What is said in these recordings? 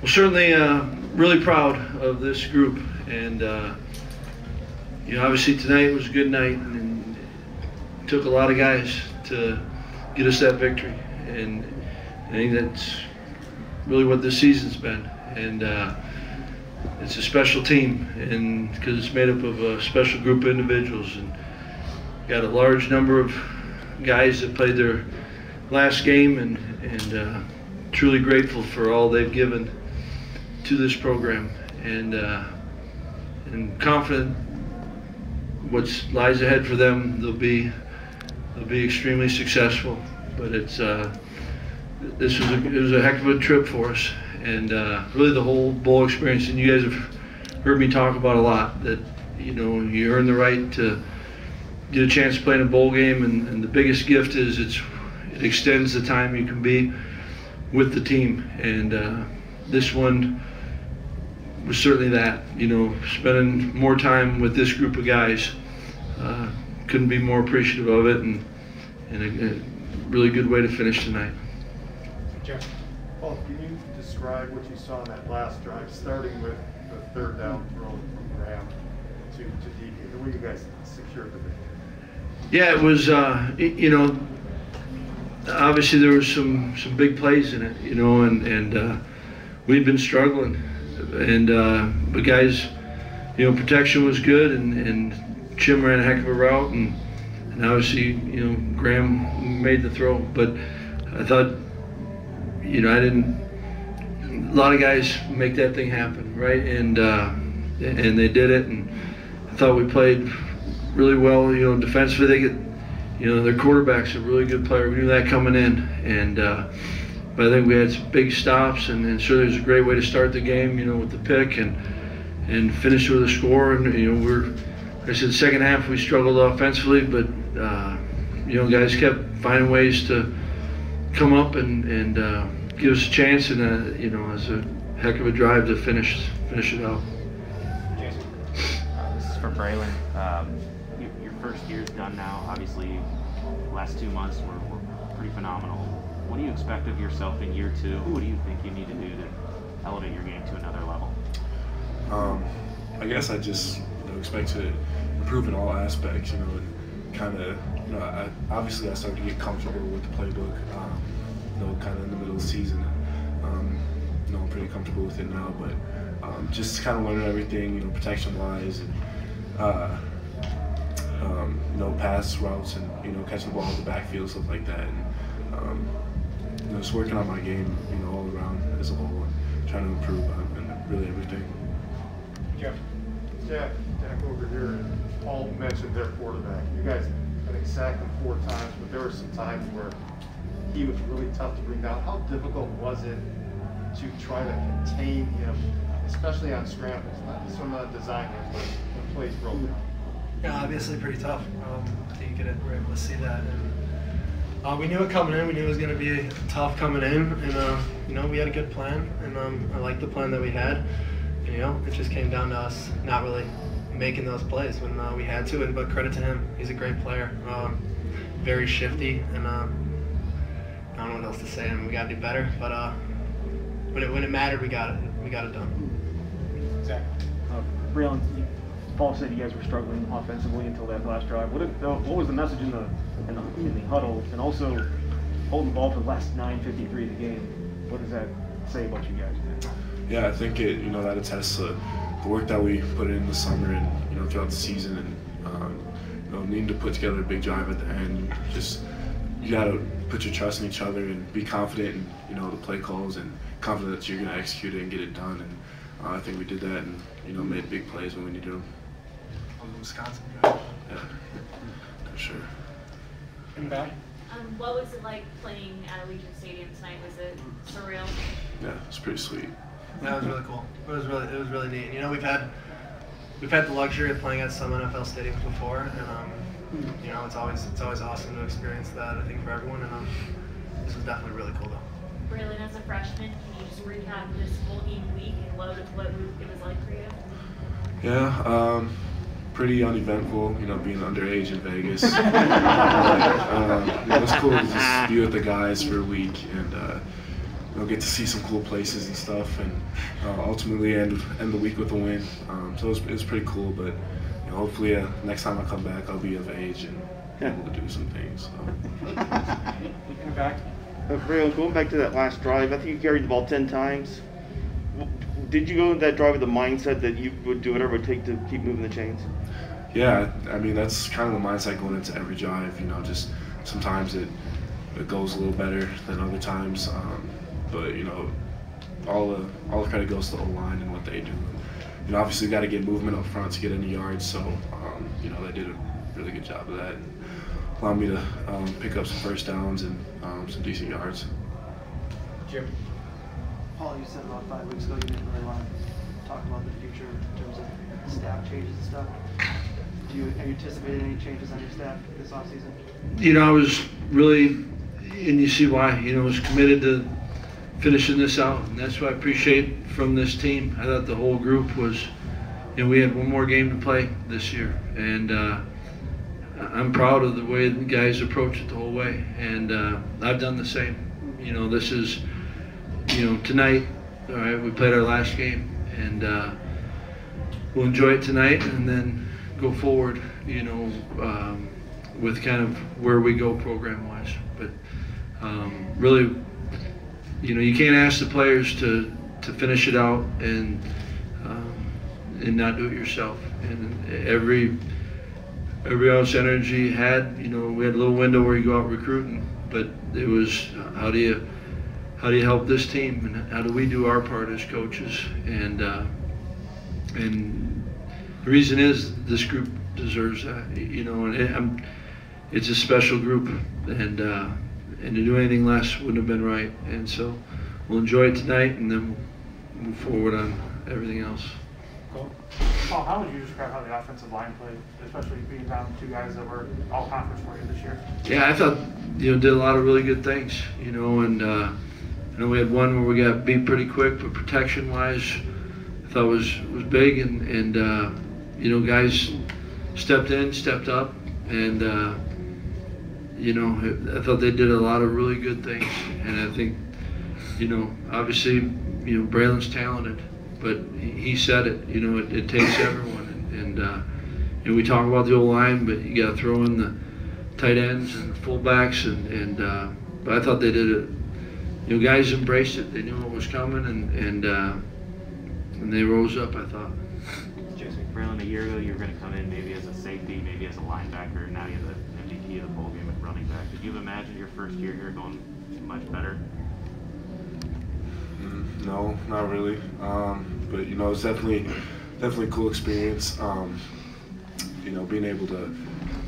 Well, certainly really proud of this group, and obviously tonight was a good night, and it took a lot of guys to get us that victory, and I think that's really what this season's been, and it's a special team, and because it's made up of a special group of individuals, and got a large number of guys that played their last game, and truly grateful for all they've given to this program, and confident what lies ahead for them. They'll be extremely successful. But it was a heck of a trip for us, and really the whole bowl experience. And you guys have heard me talk about a lot that you earn the right to get a chance to play in a bowl game, and the biggest gift is it extends the time you can be with the team, and this one was certainly that. Spending more time with this group of guys, couldn't be more appreciative of it, and a really good way to finish tonight. Jeff. Paul, can you describe what you saw in that last drive, starting with the third down throw from Graham to DK, the way you guys secured the victory? Yeah, it was, obviously there was some big plays in it, and we'd been struggling, and but guys, protection was good, and Chim ran a heck of a route, and obviously, Graham made the throw. But I thought, a lot of guys make that thing happen, right? And they did it, and I thought we played really well, defensively. Their quarterback's a really good player. We knew that coming in, and but I think we had some big stops, and sure, there's a great way to start the game, with the pick and finish with a score. And like I said, second half we struggled offensively, but guys kept finding ways to come up and give us a chance, and it was a heck of a drive to finish it out. Jason, this is for Braelon. Your first year's done now. Obviously, last 2 months were pretty phenomenal. What do you expect of yourself in year two? What do you think you need to do to elevate your game to another level? I guess I just expect to improve in all aspects. And kind of, obviously I started to get comfortable with the playbook. Kind of in the middle of the season. I'm pretty comfortable with it now, but just kind of learning everything, protection-wise, and pass routes, and catching the ball in the backfield, stuff like that, and just working on my game, all around as a whole, and trying to improve on really everything. Jeff, Jack over here, and Paul mentioned their quarterback. You guys, I think, sacked him 4 times, but there were some times where he was really tough to bring down. How difficult was it to try to contain him, especially on scrambles, not just from a design end, but when plays broke down? Yeah, obviously pretty tough. I think we're able to see that, and we knew it coming in. We knew it was going to be tough coming in, and we had a good plan, and I liked the plan that we had. And, it just came down to us not really making those plays when we had to. But credit to him, he's a great player, very shifty, and I don't know what else to say. We got to do better, but when it mattered, we got it done. Zach. Braelon, Paul said you guys were struggling offensively until that last drive. What was the message in the huddle, and also holding the ball for the last 9:53 of the game? What does that say about you guys? Yeah, I think it that attests to the work that we put in the summer and throughout the season, and needing to put together a big drive at the end. Just you got to put your trust in each other and be confident in the play calls, and confident that you're going to execute it and get it done. And I think we did that, and made big plays when we needed them. On the Wisconsin drive. Yeah, for sure. And back. What was it like playing at Allegiant Stadium tonight? Was it surreal? Yeah, it was pretty sweet. Yeah, it was really cool. It was really neat. And, we've had the luxury of playing at some NFL stadiums before, and it's always awesome to experience that, I think, for everyone. And this was definitely really cool, though. Braelon, as a freshman, can you just recap this whole game week and what it was like for you? Yeah, pretty uneventful, being underage in Vegas. It was cool to just be with the guys for a week and get to see some cool places and stuff, and ultimately end the week with a win. So it was pretty cool, but hopefully next time I come back, I'll be of age and able to do some things. So. Back. Braelon, going back to that last drive, I think you carried the ball 10 times. Did you go into that drive with the mindset that you would do whatever it would take to keep moving the chains? Yeah, I mean, that's kind of the mindset going into every drive. Just sometimes it goes a little better than other times, but all the credit goes to the O-line and what they do. Obviously, we got to get movement up front to get any yards, so they did a really good job of that. Allowed me to pick up some first downs and some decent yards. Jim. Paul, you said about 5 weeks ago you didn't really want to talk about the future in terms of staff changes and stuff. Are you anticipating any changes on your staff this offseason? I was really, and you see why, was committed to finishing this out, and that's what I appreciate from this team. I thought the whole group was, we had one more game to play this year, and I'm proud of the way the guys approach it the whole way, and I've done the same. This is, tonight, all right, we played our last game, and we'll enjoy it tonight and then go forward, with kind of where we go program-wise. But really, you can't ask the players to finish it out and not do it yourself. And every ounce of energy you had, we had a little window where you go out recruiting, but it was how do you help this team and how do we do our part as coaches? And the reason is this group deserves that, and it's a special group, and to do anything less wouldn't have been right. And so we'll enjoy it tonight, and then we'll move forward on everything else. Cool. Paul, how would you describe how the offensive line played, especially being down 2 guys that were all conference for you this year? Yeah, I thought did a lot of really good things, and I know we had one where we got beat pretty quick, but protection-wise, I thought was big, and guys stepped in, stepped up, and I thought they did a lot of really good things, and I think obviously Braelon's talented, but he said it, it takes everyone, and we talk about the O-line, but you got to throw in the tight ends and fullbacks, but I thought they did it. Guys embraced it. They knew what was coming, and they rose up, I thought. Braelon, a year ago you were going to come in maybe as a safety, maybe as a linebacker, now you're the MVP of the bowl game at running back. Did you imagine your first year here going much better? No, not really. But it's definitely a cool experience. Being able to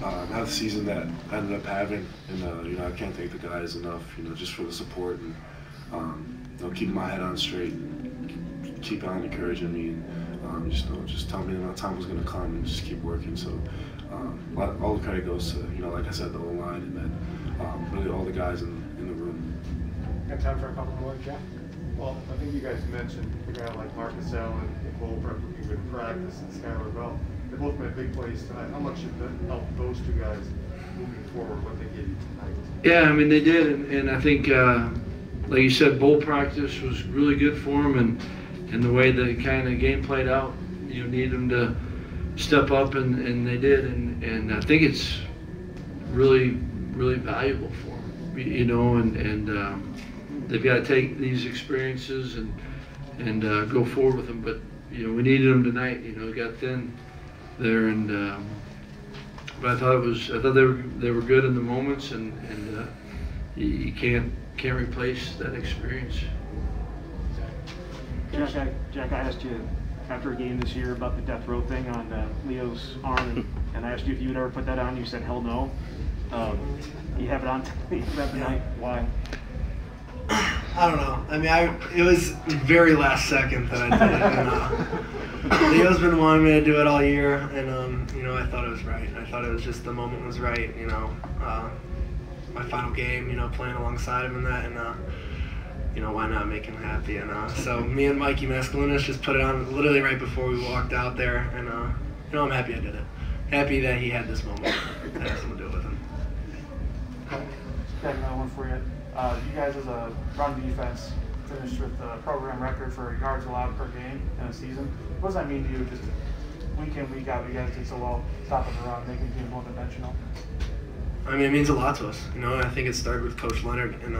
have the season that I ended up having, and I can't thank the guys enough. Just for the support and keeping my head on straight, keep on encouraging me, and just tell me that time was going to come and just keep working. So all the credit goes to like I said, the O-line, and then really all the guys in the room. Got time for a couple more, Jeff? Well, I think you guys mentioned a guy like Marcus Allen and Goldberg looking good in practice, and Skylar Bell. They both made big plays tonight. How much should that help those two guys moving forward, what they gave you tonight? Yeah, I mean, they did, and I think, like you said, bowl practice was really good for them, and the way the kind of game played out, need them to step up, and they did, and I think it's really, really valuable for them, and they've got to take these experiences and go forward with them. But we needed them tonight. We got thin there, but I thought they were good in the moments, and you can't replace that experience. Jack, I asked you after a game this year about the death row thing on Leo's arm, and I asked you if you would ever put that on. You said hell no. You have it on tonight. Why? I don't know. I mean, it was very last second that I did it. And, Leo's been wanting me to do it all year, and I thought it was right. I thought it was just the moment was right. My final game, playing alongside him in that, and why not make him happy? And so me and Mikey Mascalunas just put it on literally right before we walked out there, and I'm happy I did it. Happy that he had this moment. I had something to do it with him. Got another one for you. You guys as a run defense finished with the program record for yards allowed per game in a season. What does that mean to you, just week in, week out, you guys did so well stopping the run, making teams more conventional? I mean, it means a lot to us. You know, I think it started with Coach Leonard, and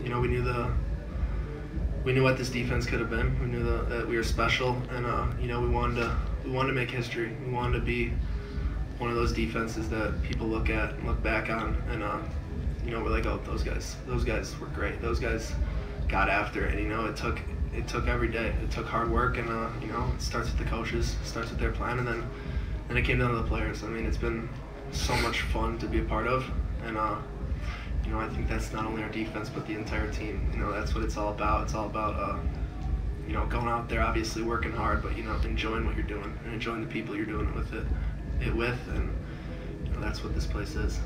you know, we knew what this defense could have been. We knew that we were special, and you know, we wanted to make history. We wanted to be one of those defenses that people look at and look back on, and you know, we're like, oh, those guys were great. Those guys got after it, and you know, it took every day. It took hard work, and you know, it starts with the coaches, starts with their plan, and then it came down to the players. I mean, it's been so much fun to be a part of, and you know, I think that's not only our defense but the entire team. You know, that's what it's all about. It's all about you know, going out there, obviously working hard, but you know, enjoying what you're doing and enjoying the people you're doing it with, and you know, that's what this place is.